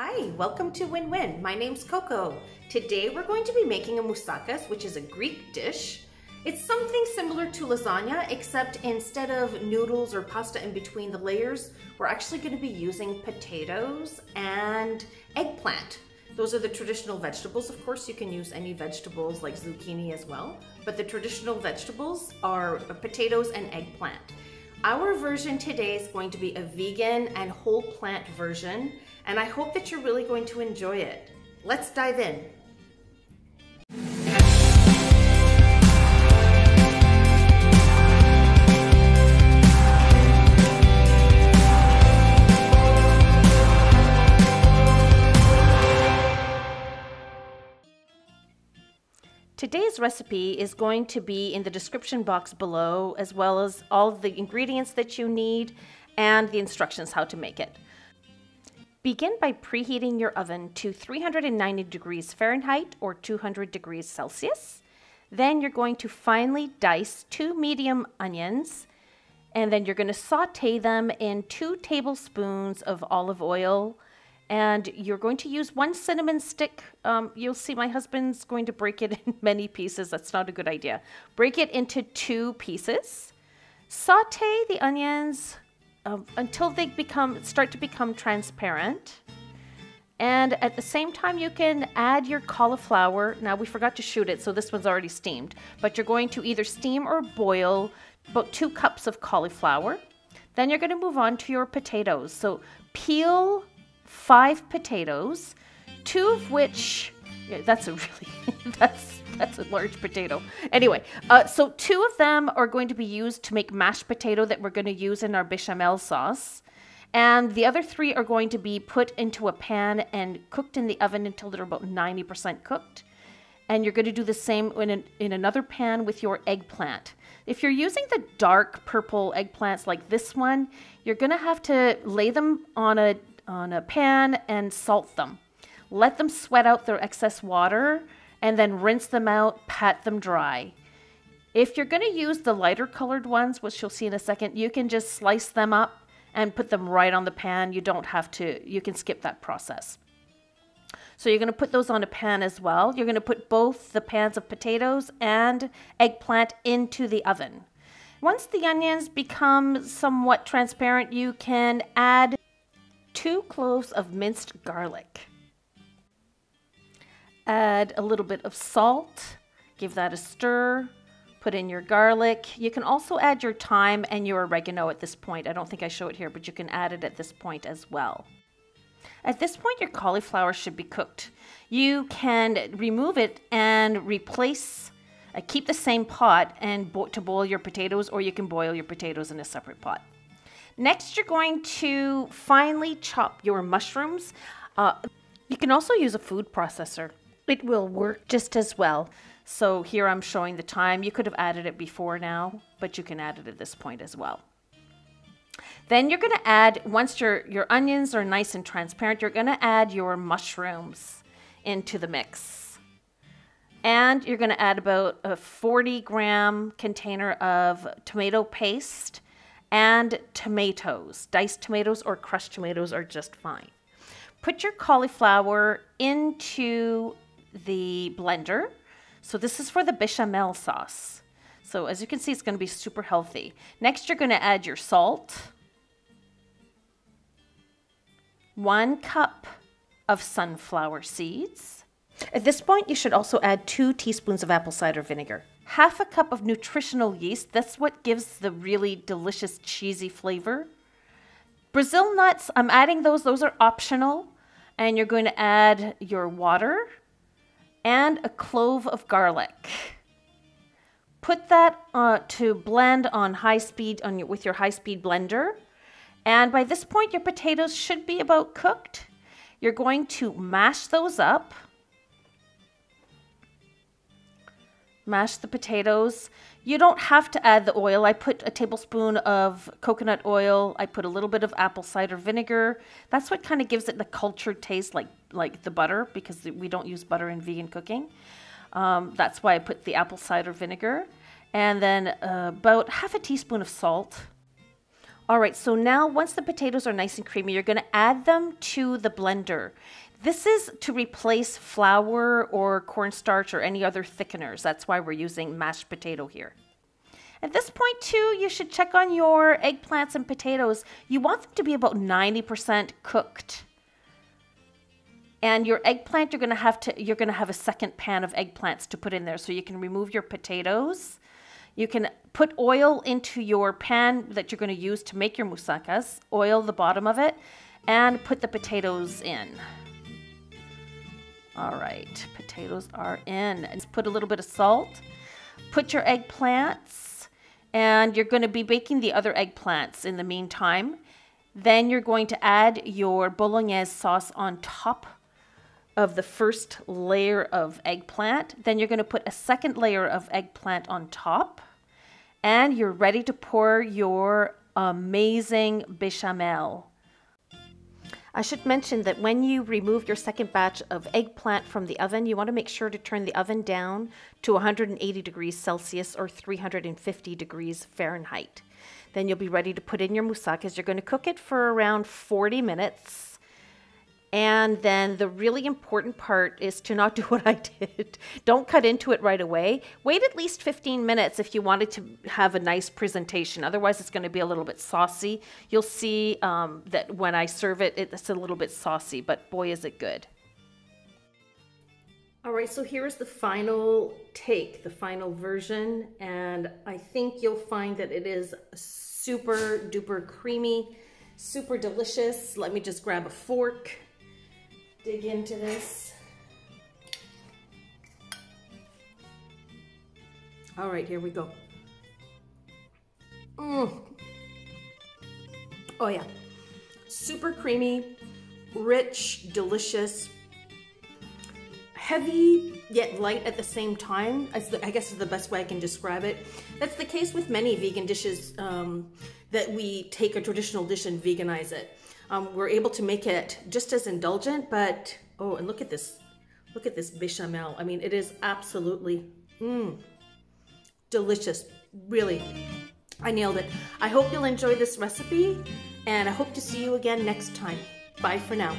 Hi, welcome to Win Win. My name's Coco. Today we're going to be making a moussaka, which is a Greek dish. It's something similar to lasagna, except instead of noodles or pasta in between the layers, we're actually going to be using potatoes and eggplant. Those are the traditional vegetables. Of course, you can use any vegetables like zucchini as well, but the traditional vegetables are potatoes and eggplant. Our version today is going to be a vegan and whole plant version, and I hope that you're really going to enjoy it. Let's dive in. Today's recipe is going to be in the description box below, as well as all the ingredients that you need and the instructions how to make it. Begin by preheating your oven to 390 degrees Fahrenheit or 200 degrees Celsius. Then you're going to finely dice 2 medium onions, and then you're going to saute them in 2 tablespoons of olive oil. And you're going to use 1 cinnamon stick. You'll see my husband's going to break it in many pieces. That's not a good idea. Break it into 2 pieces. Saute the onions until they start to become transparent. And at the same time, you can add your cauliflower. Now, we forgot to shoot it, so this one's already steamed. But you're going to either steam or boil about 2 cups of cauliflower. Then you're going to move on to your potatoes. So peel 5 potatoes, 2 of which, that's a large potato. Anyway, so 2 of them are going to be used to make mashed potato that we're going to use in our bechamel sauce. And the other 3 are going to be put into a pan and cooked in the oven until they're about 90% cooked. And you're going to do the same in another pan with your eggplant. If you're using the dark purple eggplants like this one, you're going to have to lay them on a pan and salt them. Let them sweat out their excess water and then rinse them out, pat them dry. If you're going to use the lighter colored ones, which you'll see in a second, you can just slice them up and put them right on the pan. You don't have to, you can skip that process. So you're going to put those on a pan as well. You're going to put both the pans of potatoes and eggplant into the oven. Once the onions become somewhat transparent, you can add 2 cloves of minced garlic. Add a little bit of salt, give that a stir, put in your garlic. You can also add your thyme and your oregano at this point. I don't think I show it here, but you can add it at this point as well. At this point, your cauliflower should be cooked. You can remove it and replace, keep the same pot and to boil your potatoes, or you can boil your potatoes in a separate pot. Next, you're going to finely chop your mushrooms. You can also use a food processor. It will work just as well. So here I'm showing the thyme. You could have added it before now, but you can add it at this point as well. Then you're going to add, once your onions are nice and transparent, you're going to add your mushrooms into the mix. And you're going to add about a 40-gram container of tomato paste and tomatoes. Diced tomatoes or crushed tomatoes are just fine. Put your cauliflower into the blender. So this is for the bechamel sauce. So as you can see, it's going to be super healthy. Next, you're going to add your salt, 1 cup of sunflower seeds. At this point, you should also add 2 teaspoons of apple cider vinegar. Half a cup of nutritional yeast. That's what gives the really delicious cheesy flavor. Brazil nuts, I'm adding those. Those are optional. And you're going to add your water and a clove of garlic. Put that to blend on high speed with your high-speed blender. And by this point, your potatoes should be about cooked. You're going to mash those up. Mash the potatoes. You don't have to add the oil. I put a tablespoon of coconut oil. I put a little bit of apple cider vinegar. That's what kind of gives it the cultured taste, like the butter, because we don't use butter in vegan cooking. That's why I put the apple cider vinegar. And then about half a teaspoon of salt. All right, so now once the potatoes are nice and creamy, you're gonna add them to the blender. This is to replace flour or cornstarch or any other thickeners. That's why we're using mashed potato here. At this point too, you should check on your eggplants and potatoes. You want them to be about 90% cooked. And your eggplant, you're gonna have a second pan of eggplants to put in there, so you can remove your potatoes. You can put oil into your pan that you're going to use to make your moussakas, oil the bottom of it, and put the potatoes in. All right, potatoes are in. And put a little bit of salt. Put your eggplants, and you're going to be baking the other eggplants in the meantime. Then you're going to add your bolognese sauce on top of the first layer of eggplant. Then you're going to put a second layer of eggplant on top, and you're ready to pour your amazing bechamel. I should mention that when you remove your second batch of eggplant from the oven, you want to make sure to turn the oven down to 180 degrees Celsius or 350 degrees Fahrenheit. Then you'll be ready to put in your moussakas. You're going to cook it for around 40 minutes. And then the really important part is to not do what I did. Don't cut into it right away. Wait at least 15 minutes if you want it to have a nice presentation. Otherwise, it's going to be a little bit saucy. You'll see that when I serve it, it's a little bit saucy, but boy, is it good. All right, so here's the final take, the final version. And I think you'll find that it is super duper creamy, super delicious. Let me just grab a fork. Dig into this. All right, here we go. Oh yeah, super creamy, rich, delicious, heavy yet light at the same time. I guess is the best way I can describe it. That's the case with many vegan dishes that we take a traditional dish and veganize it. We're able to make it just as indulgent, but, oh, and look at this bechamel. I mean, it is absolutely delicious. Really, I nailed it. I hope you'll enjoy this recipe, and I hope to see you again next time. Bye for now.